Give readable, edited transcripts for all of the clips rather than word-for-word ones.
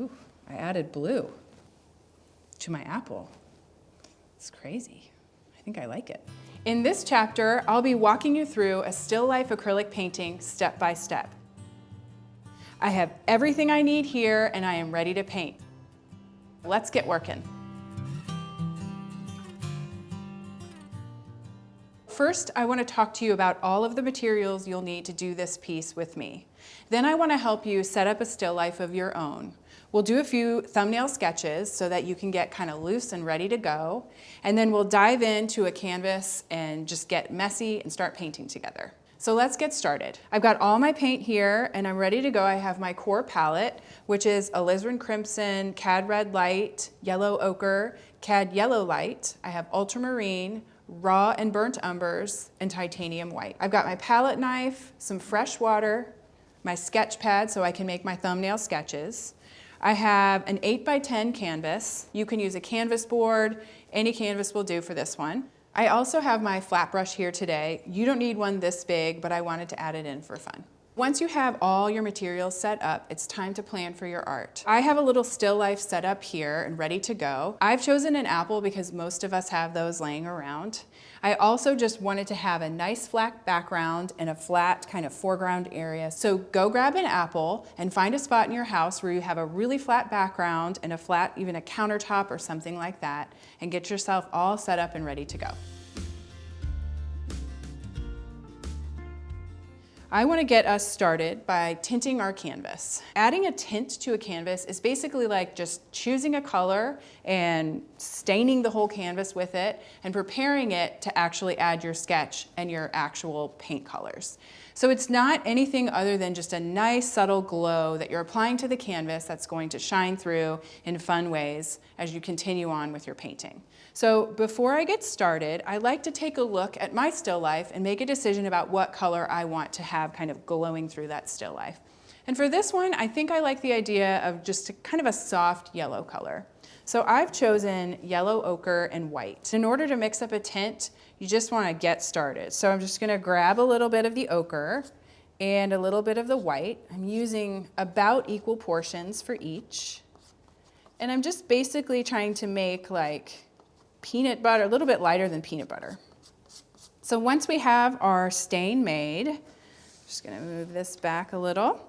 Ooh, I added blue to my apple. It's crazy. I think I like it. In this chapter, I'll be walking you through a still life acrylic painting step by step. I have everything I need here and I am ready to paint. Let's get working. First, I want to talk to you about all of the materials you'll need to do this piece with me. Then I want to help you set up a still life of your own. We'll do a few thumbnail sketches so that you can get kind of loose and ready to go. And then we'll dive into a canvas and just get messy and start painting together. So let's get started. I've got all my paint here and I'm ready to go. I have my core palette, which is alizarin crimson, cad red light, yellow ochre, cad yellow light. I have ultramarine, raw and burnt umbers, and titanium white. I've got my palette knife, some fresh water, my sketch pad so I can make my thumbnail sketches. I have an 8x10 canvas. You can use a canvas board. Any canvas will do for this one. I also have my flat brush here today. You don't need one this big, but I wanted to add it in for fun. Once you have all your materials set up, it's time to plan for your art. I have a little still life set up here and ready to go. I've chosen an apple because most of us have those laying around. I also just wanted to have a nice flat background and a flat kind of foreground area. So go grab an apple and find a spot in your house where you have a really flat background and a flat, even a countertop or something like that, and get yourself all set up and ready to go. I want to get us started by tinting our canvas. Adding a tint to a canvas is basically like just choosing a color and staining the whole canvas with it and preparing it to actually add your sketch and your actual paint colors. So it's not anything other than just a nice subtle glow that you're applying to the canvas that's going to shine through in fun ways as you continue on with your painting. So before I get started, I like to take a look at my still life and make a decision about what color I want to have kind of glowing through that still life. And for this one, I think I like the idea of just kind of a soft yellow color. So I've chosen yellow ochre and white. In order to mix up a tint, you just want to get started. So I'm just going to grab a little bit of the ochre and a little bit of the white. I'm using about equal portions for each. And I'm just basically trying to make like peanut butter, a little bit lighter than peanut butter. So once we have our stain made, just going to move this back a little.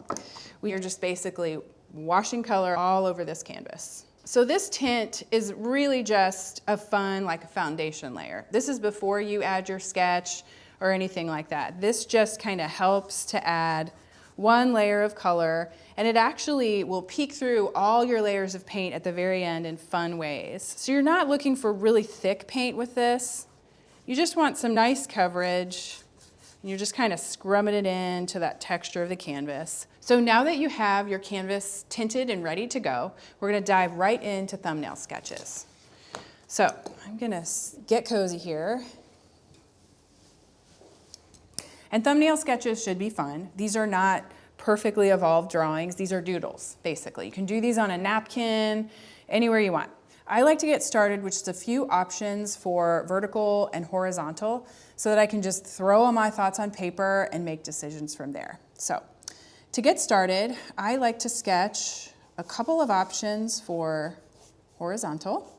We are just basically washing color all over this canvas. So this tint is really just a fun, like a foundation layer. This is before you add your sketch or anything like that. This just kind of helps to add one layer of color, and it actually will peek through all your layers of paint at the very end in fun ways. So you're not looking for really thick paint with this. You just want some nice coverage, and you're just kind of scrubbing it into that texture of the canvas. So now that you have your canvas tinted and ready to go, we're going to dive right into thumbnail sketches. So I'm going to get cozy here. And thumbnail sketches should be fun. These are not perfectly evolved drawings. These are doodles, basically. You can do these on a napkin, anywhere you want. I like to get started with just a few options for vertical and horizontal so that I can just throw all my thoughts on paper and make decisions from there. So to get started, I like to sketch a couple of options for horizontal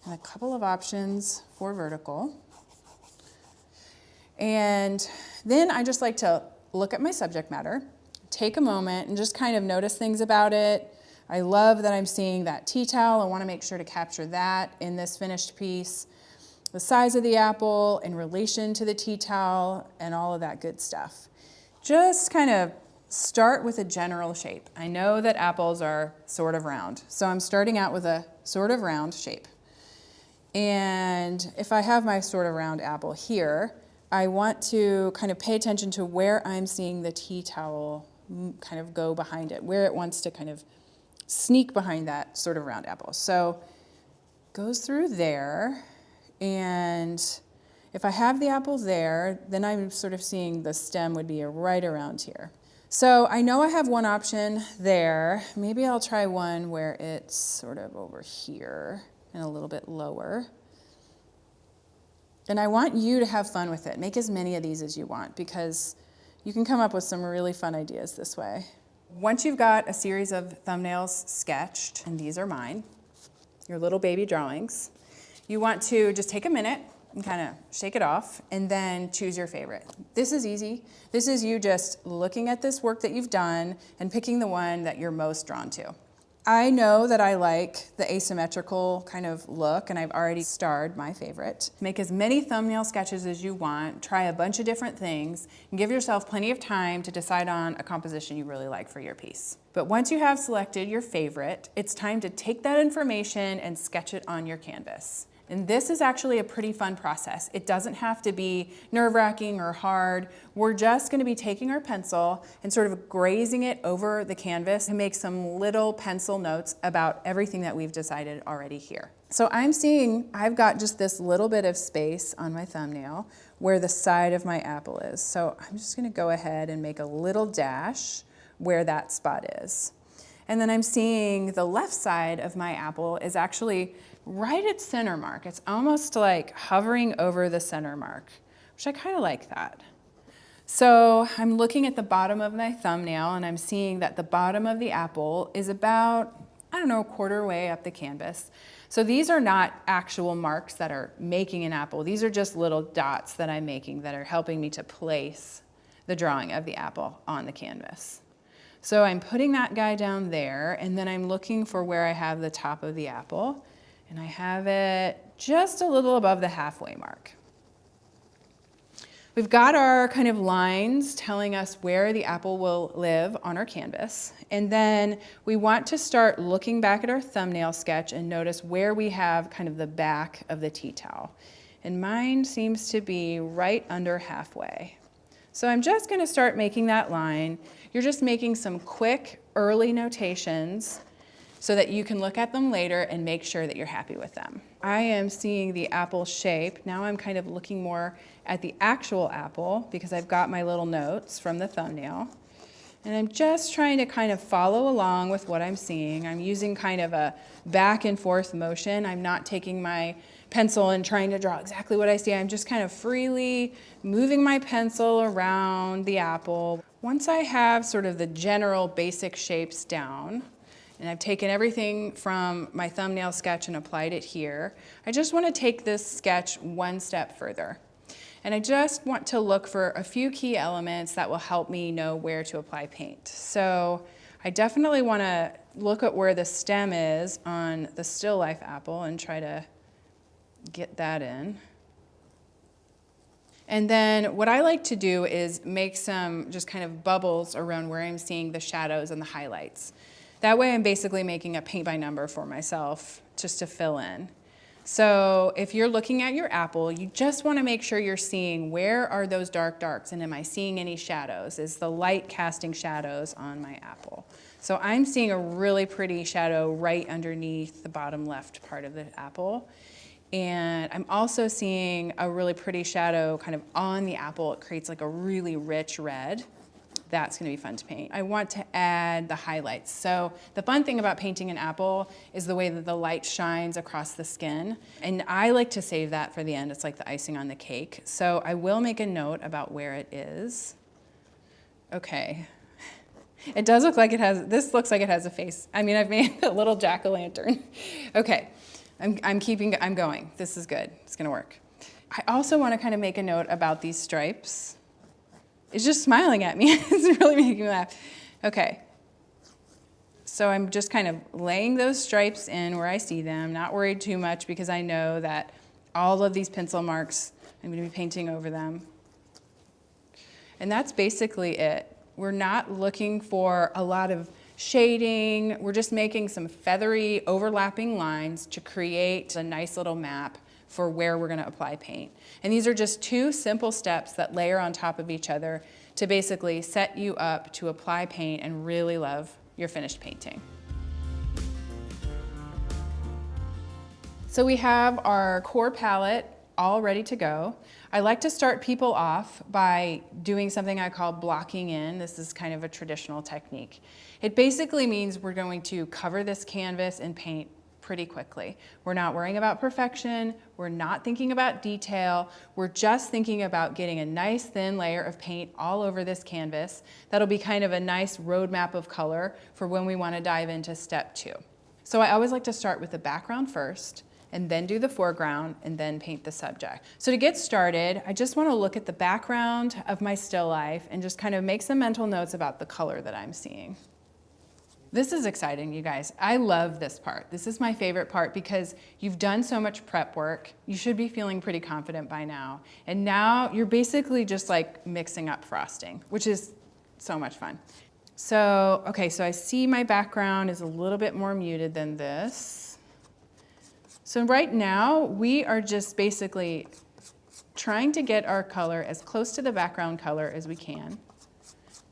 and a couple of options for vertical. And then I just like to look at my subject matter, take a moment and just kind of notice things about it. I love that I'm seeing that tea towel. I want to make sure to capture that in this finished piece. The size of the apple in relation to the tea towel and all of that good stuff. Just kind of start with a general shape. I know that apples are sort of round, so I'm starting out with a sort of round shape. And if I have my sort of round apple here, I want to kind of pay attention to where I'm seeing the tea towel kind of go behind it, where it wants to kind of sneak behind that sort of round apple. So goes through there, and if I have the apple there, then I'm sort of seeing the stem would be right around here. So I know I have one option there. Maybe I'll try one where it's sort of over here and a little bit lower. And I want you to have fun with it. Make as many of these as you want because you can come up with some really fun ideas this way. Once you've got a series of thumbnails sketched, and these are mine, your little baby drawings, you want to just take a minute and kind of shake it off and then choose your favorite. This is easy. This is you just looking at this work that you've done and picking the one that you're most drawn to. I know that I like the asymmetrical kind of look, and I've already starred my favorite. Make as many thumbnail sketches as you want, try a bunch of different things, and give yourself plenty of time to decide on a composition you really like for your piece. But once you have selected your favorite, it's time to take that information and sketch it on your canvas. And this is actually a pretty fun process. It doesn't have to be nerve-wracking or hard. We're just going to be taking our pencil and sort of grazing it over the canvas to make some little pencil notes about everything that we've decided already here. So I'm seeing I've got just this little bit of space on my thumbnail where the side of my apple is. So I'm just going to go ahead and make a little dash where that spot is. And then I'm seeing the left side of my apple is actually right at center mark. It's almost like hovering over the center mark, which I kind of like that. So I'm looking at the bottom of my thumbnail and I'm seeing that the bottom of the apple is about, I don't know, a quarter way up the canvas. So these are not actual marks that are making an apple. These are just little dots that I'm making that are helping me to place the drawing of the apple on the canvas. So I'm putting that guy down there, and then I'm looking for where I have the top of the apple, and I have it just a little above the halfway mark. We've got our kind of lines telling us where the apple will live on our canvas, and then we want to start looking back at our thumbnail sketch and notice where we have kind of the back of the tea towel. And mine seems to be right under halfway. So I'm just going to start making that line. You're just making some quick early notations so that you can look at them later and make sure that you're happy with them. I am seeing the apple shape. Now I'm kind of looking more at the actual apple because I've got my little notes from the thumbnail. And I'm just trying to kind of follow along with what I'm seeing. I'm using kind of a back and forth motion. I'm not taking my pencil and trying to draw exactly what I see. I'm just kind of freely moving my pencil around the apple. Once I have sort of the general basic shapes down, and I've taken everything from my thumbnail sketch and applied it here, I just want to take this sketch one step further. And I just want to look for a few key elements that will help me know where to apply paint. So I definitely want to look at where the stem is on the still life apple and try to get that in. And then what I like to do is make some just kind of bubbles around where I'm seeing the shadows and the highlights. That way I'm basically making a paint by number for myself just to fill in. So if you're looking at your apple, you just want to make sure you're seeing where are those dark darks and am I seeing any shadows? Is the light casting shadows on my apple? So I'm seeing a really pretty shadow right underneath the bottom left part of the apple. And I'm also seeing a really pretty shadow kind of on the apple. It creates like a really rich red. That's going to be fun to paint. I want to add the highlights. So the fun thing about painting an apple is the way that the light shines across the skin. And I like to save that for the end. It's like the icing on the cake. So I will make a note about where it is. Okay. It does look like it has, this looks like it has a face. I mean, I've made a little jack-o'-lantern. Okay. I'm going. This is good. It's going to work. I also want to kind of make a note about these stripes. It's just smiling at me. It's really making me laugh. Okay. So I'm just kind of laying those stripes in where I see them, not worried too much because I know that all of these pencil marks, I'm going to be painting over them. And that's basically it. We're not looking for a lot of shading. We're just making some feathery overlapping lines to create a nice little map for where we're going to apply paint. And these are just two simple steps that layer on top of each other to basically set you up to apply paint and really love your finished painting. So we have our core palette all ready to go. I like to start people off by doing something I call blocking in. This is kind of a traditional technique. It basically means we're going to cover this canvas in paint pretty quickly. We're not worrying about perfection. We're not thinking about detail. We're just thinking about getting a nice thin layer of paint all over this canvas. That'll be kind of a nice roadmap of color for when we want to dive into step 2. So I always like to start with the background first, and then do the foreground, and then paint the subject. So to get started, I just want to look at the background of my still life and just kind of make some mental notes about the color that I'm seeing. This is exciting, you guys. I love this part. This is my favorite part because you've done so much prep work. You should be feeling pretty confident by now. And now you're basically just like mixing up frosting, which is so much fun. So, okay, so I see my background is a little bit more muted than this. So right now, we are just basically trying to get our color as close to the background color as we can,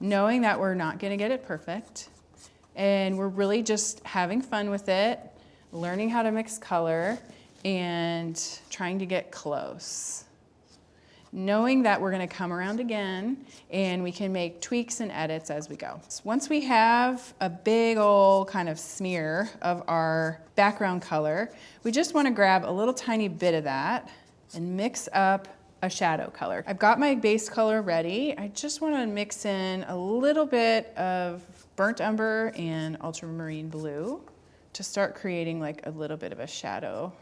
knowing that we're not gonna get it perfect. And we're really just having fun with it, learning how to mix color, and trying to get close. Knowing that we're gonna come around again and we can make tweaks and edits as we go. So once we have a big old kind of smear of our background color, we just wanna grab a little tiny bit of that and mix up a shadow color. I've got my base color ready. I just wanna mix in a little bit of burnt umber and ultramarine blue to start creating like a little bit of a shadow.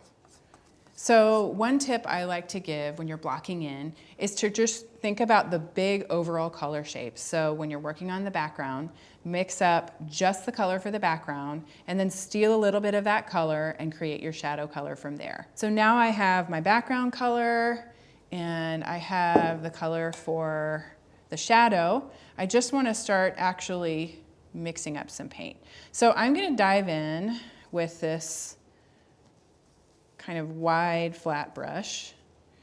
So one tip I like to give when you're blocking in is to just think about the big overall color shapes. So when you're working on the background, mix up just the color for the background and then steal a little bit of that color and create your shadow color from there. So now I have my background color and I have the color for the shadow. I just want to start actually mixing up some paint. So I'm going to dive in with this kind of wide flat brush.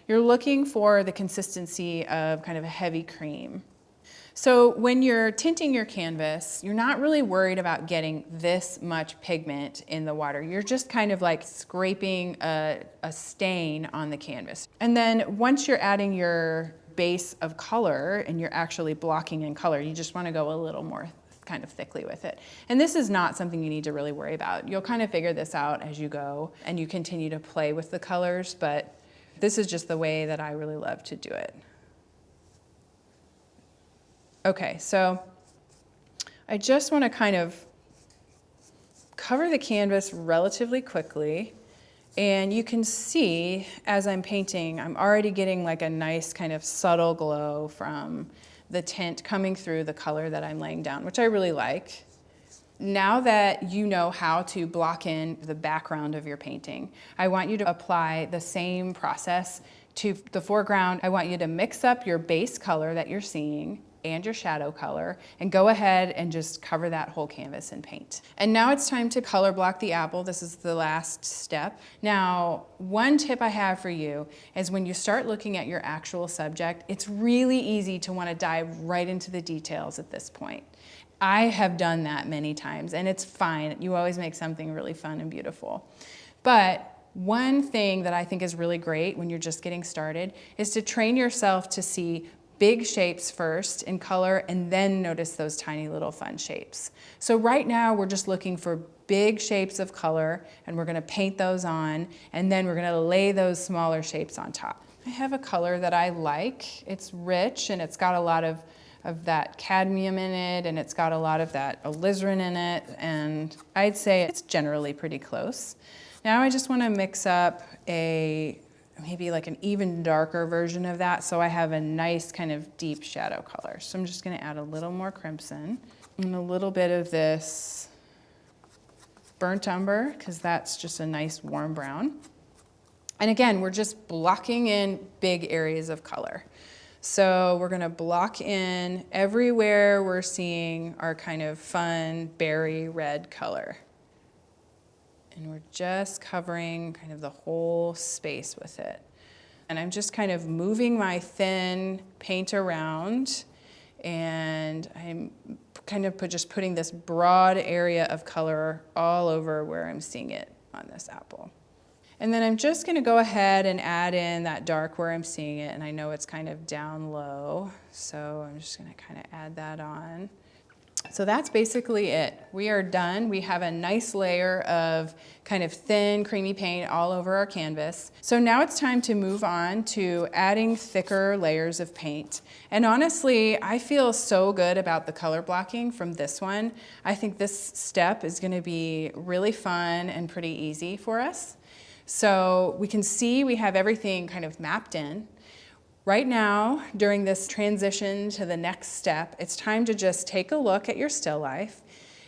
You're looking for the consistency of kind of a heavy cream. So when you're tinting your canvas, you're not really worried about getting this much pigment in the water. You're just kind of like scraping a stain on the canvas. And then once you're adding your base of color and you're actually blocking in color, you just want to go a little more kind of thickly with it. And this is not something you need to really worry about. You'll kind of figure this out as you go and you continue to play with the colors, but this is just the way that I really love to do it. Okay, so I just want to kind of cover the canvas relatively quickly. And you can see as I'm painting, I'm already getting like a nice kind of subtle glow from the tint coming through the color that I'm laying down, which I really like. Now that you know how to block in the background of your painting, I want you to apply the same process to the foreground. I want you to mix up your base color that you're seeing and your shadow color and go ahead and just cover that whole canvas in paint. And now it's time to color block the apple. This is the last step. Now, one tip I have for you is when you start looking at your actual subject, it's really easy to want to dive right into the details at this point. I have done that many times and it's fine. You always make something really fun and beautiful. But one thing that I think is really great when you're just getting started is to train yourself to see big shapes first in color and then notice those tiny little fun shapes. So right now we're just looking for big shapes of color and we're gonna paint those on and then we're gonna lay those smaller shapes on top. I have a color that I like. It's rich and it's got a lot of that cadmium in it and it's got a lot of that alizarin in it and I'd say it's generally pretty close. Now I just wanna mix up maybe like an even darker version of that so I have a nice kind of deep shadow color. So I'm just gonna add a little more crimson and a little bit of this burnt umber because that's just a nice warm brown. And again, we're just blocking in big areas of color. So we're gonna block in everywhere we're seeing our kind of fun berry red color. And we're just covering kind of the whole space with it. And I'm just kind of moving my thin paint around and I'm kind of just putting this broad area of color all over where I'm seeing it on this apple. And then I'm just gonna go ahead and add in that dark where I'm seeing it and I know it's kind of down low, so I'm just gonna kind of add that on. So that's basically it. We are done. We have a nice layer of kind of thin, creamy paint all over our canvas. So now it's time to move on to adding thicker layers of paint. And honestly, I feel so good about the color blocking from this one. I think this step is gonna be really fun and pretty easy for us. So we can see we have everything kind of mapped in. Right now, during this transition to the next step, it's time to just take a look at your still life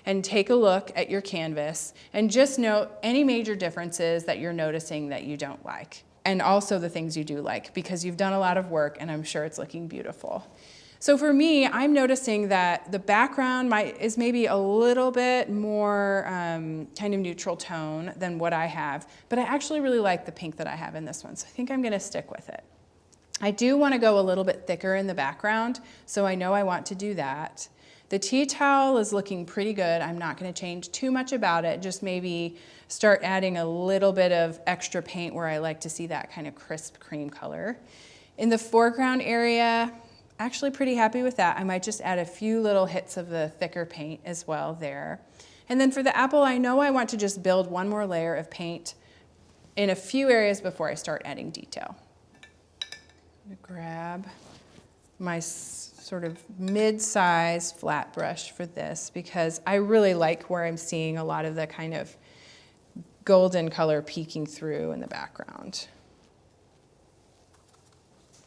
and take a look at your canvas and just note any major differences that you're noticing that you don't like. And also the things you do like, because you've done a lot of work and I'm sure it's looking beautiful. So for me, I'm noticing that the background is maybe a little bit more kind of neutral tone than what I have, but I actually really like the pink that I have in this one, so I think I'm gonna stick with it. I do want to go a little bit thicker in the background, so I know I want to do that. The tea towel is looking pretty good. I'm not going to change too much about it, just maybe start adding a little bit of extra paint where I like to see that kind of crisp cream color. In the foreground area, actually pretty happy with that. I might just add a few little hits of the thicker paint as well there. And then for the apple, I know I want to just build one more layer of paint in a few areas before I start adding detail. Grab my sort of mid-size flat brush for this because I really like where I'm seeing a lot of the kind of golden color peeking through in the background.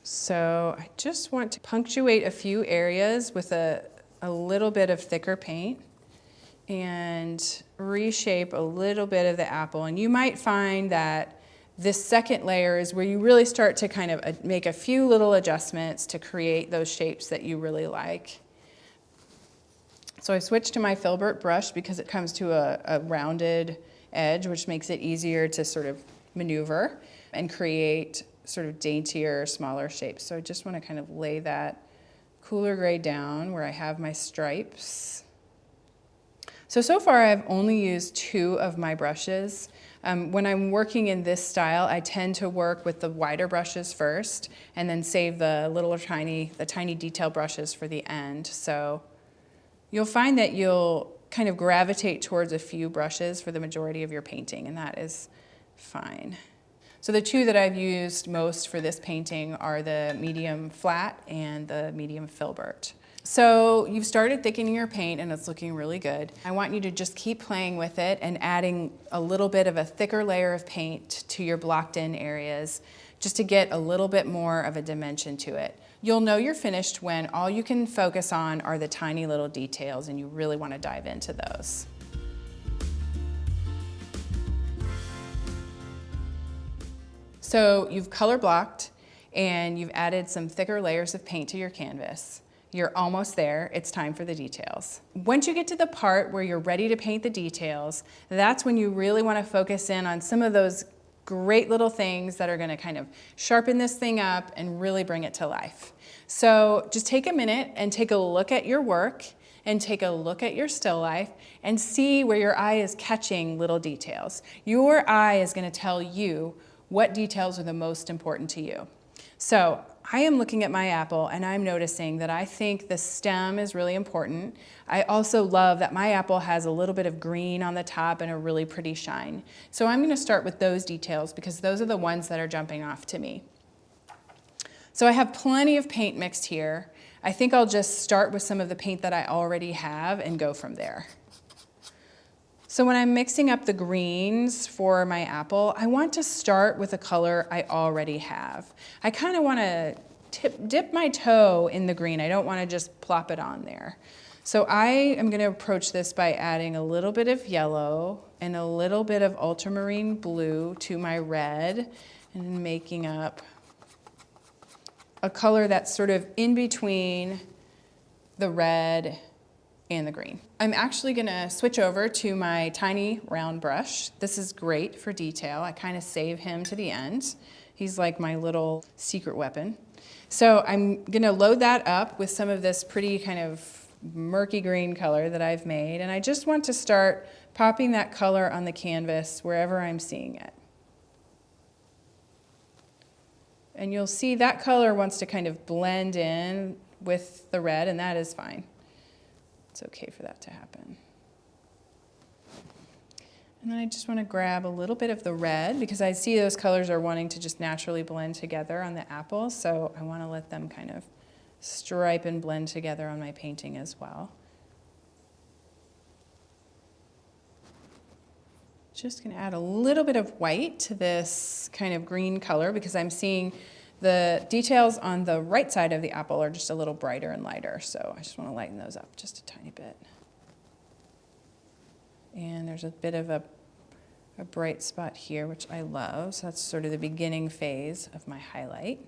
So I just want to punctuate a few areas with a little bit of thicker paint and reshape a little bit of the apple. And you might find that this second layer is where you really start to kind of make a few little adjustments to create those shapes that you really like. So I switched to my filbert brush because it comes to a rounded edge, which makes it easier to sort of maneuver and create sort of daintier, smaller shapes. So I just want to kind of lay that cooler gray down where I have my stripes. So far I've only used 2 of my brushes. When I'm working in this style, I tend to work with the wider brushes first and then save the tiny detail brushes for the end. So you'll find that you'll kind of gravitate towards a few brushes for the majority of your painting, and that is fine. So the 2 that I've used most for this painting are the medium flat and the medium filbert. So you've started thickening your paint and it's looking really good. I want you to just keep playing with it and adding a little bit of a thicker layer of paint to your blocked in areas just to get a little bit more of a dimension to it. You'll know you're finished when all you can focus on are the tiny little details and you really want to dive into those. So you've color blocked and you've added some thicker layers of paint to your canvas. You're almost there, it's time for the details. Once you get to the part where you're ready to paint the details, that's when you really want to focus in on some of those great little things that are going to kind of sharpen this thing up and really bring it to life. So just take a minute and take a look at your work and take a look at your still life and see where your eye is catching little details. Your eye is going to tell you what details are the most important to you. So I am looking at my apple and I'm noticing that I think the stem is really important. I also love that my apple has a little bit of green on the top and a really pretty shine. So I'm going to start with those details because those are the ones that are jumping off to me. So I have plenty of paint mixed here. I think I'll just start with some of the paint that I already have and go from there. So when I'm mixing up the greens for my apple, I want to start with a color I already have. I kind of want to dip my toe in the green. I don't want to just plop it on there. So I am going to approach this by adding a little bit of yellow and a little bit of ultramarine blue to my red and making up a color that's sort of in between the red and the green. I'm actually gonna switch over to my tiny round brush. This is great for detail. I kind of save him to the end. He's like my little secret weapon. So I'm gonna load that up with some of this pretty kind of murky green color that I've made, and I just want to start popping that color on the canvas wherever I'm seeing it. And you'll see that color wants to kind of blend in with the red, and that is fine. It's okay for that to happen. And then I just want to grab a little bit of the red because I see those colors are wanting to just naturally blend together on the apple, so I want to let them kind of stripe and blend together on my painting as well. Just going to add a little bit of white to this kind of green color because I'm seeing the details on the right side of the apple are just a little brighter and lighter, so I just want to lighten those up just a tiny bit. And there's a bit of a bright spot here, which I love. So that's sort of the beginning phase of my highlight.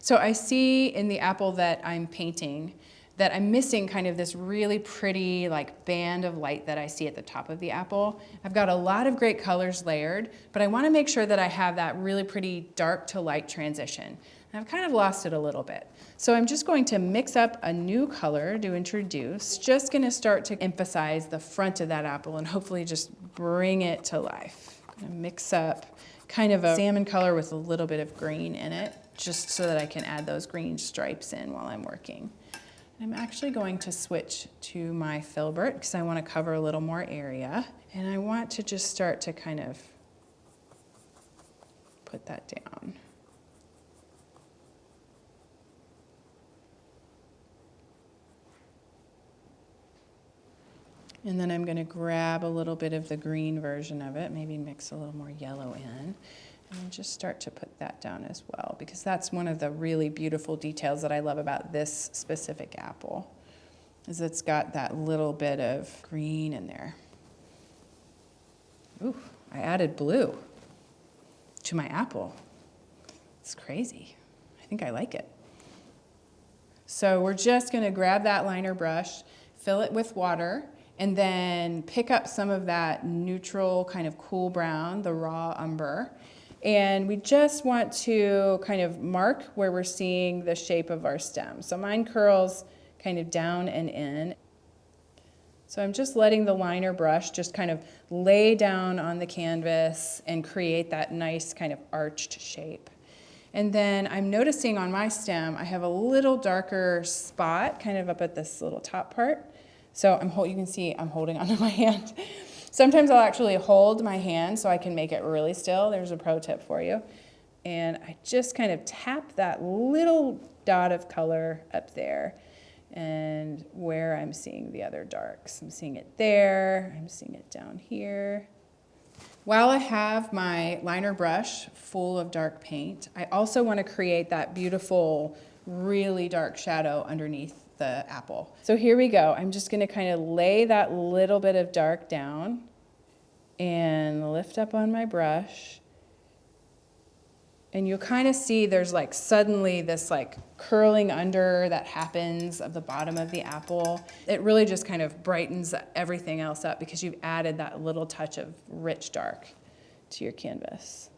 So I see in the apple that I'm painting that I'm missing kind of this really pretty like band of light that I see at the top of the apple. I've got a lot of great colors layered, but I want to make sure that I have that really pretty dark to light transition. And I've kind of lost it a little bit. So I'm just going to mix up a new color to introduce, just going to start to emphasize the front of that apple and hopefully just bring it to life. I'm going to mix up kind of a salmon color with a little bit of green in it, just so that I can add those green stripes in while I'm working. I'm actually going to switch to my filbert because I want to cover a little more area. And I want to just start to kind of put that down. And then I'm going to grab a little bit of the green version of it, maybe mix a little more yellow in, and just start to put that down as well, because that's one of the really beautiful details that I love about this specific apple, is it's got that little bit of green in there. Ooh, I added blue to my apple. It's crazy. I think I like it. So we're just going to grab that liner brush, fill it with water, and then pick up some of that neutral kind of cool brown, the raw umber. And we just want to kind of mark where we're seeing the shape of our stem. So mine curls kind of down and in. So I'm just letting the liner brush just kind of lay down on the canvas and create that nice kind of arched shape. And then I'm noticing on my stem, I have a little darker spot kind of up at this little top part. So you can see I'm holding onto my hand. Sometimes I'll actually hold my hand so I can make it really still. There's a pro tip for you. And I just kind of tap that little dot of color up there and where I'm seeing the other darks. I'm seeing it there, I'm seeing it down here. While I have my liner brush full of dark paint, I also want to create that beautiful, really dark shadow underneath the apple. So here we go. I'm just going to kind of lay that little bit of dark down and lift up on my brush. And you'll kind of see there's like suddenly this like curling under that happens of the bottom of the apple. It really just kind of brightens everything else up because you've added that little touch of rich dark to your canvas.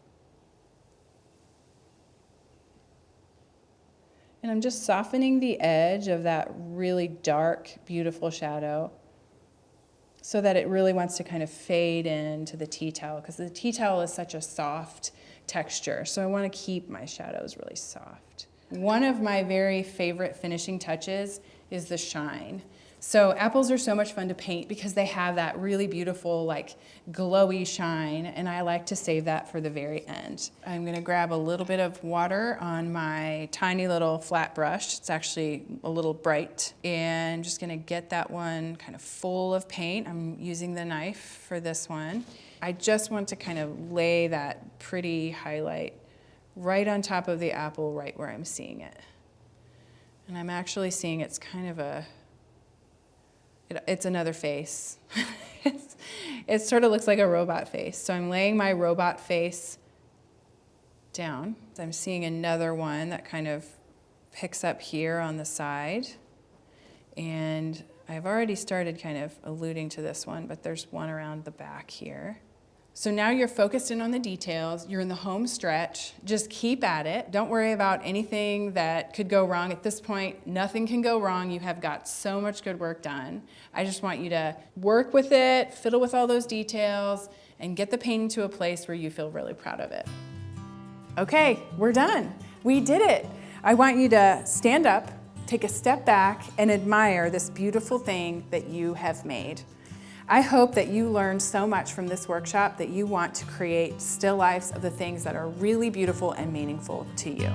And I'm just softening the edge of that really dark, beautiful shadow so that it really wants to kind of fade into the tea towel, because the tea towel is such a soft texture. So I want to keep my shadows really soft. One of my very favorite finishing touches is the shine. So apples are so much fun to paint because they have that really beautiful, like glowy shine, and I like to save that for the very end. I'm gonna grab a little bit of water on my tiny little flat brush. It's actually a little bright, and just gonna get that one kind of full of paint. I'm using the knife for this one. I just want to kind of lay that pretty highlight right on top of the apple, right where I'm seeing it. And I'm actually seeing it's kind of it's another face. It sort of looks like a robot face. So I'm laying my robot face down. I'm seeing another one that kind of picks up here on the side. And I've already started kind of alluding to this one, but there's one around the back here. So now you're focused in on the details, you're in the home stretch, just keep at it. Don't worry about anything that could go wrong. At this point, nothing can go wrong. You have got so much good work done. I just want you to work with it, fiddle with all those details, and get the painting to a place where you feel really proud of it. Okay, we're done. We did it. I want you to stand up take a step back and admire this beautiful thing that you have made. I hope that you learned so much from this workshop that you want to create still lifes of the things that are really beautiful and meaningful to you.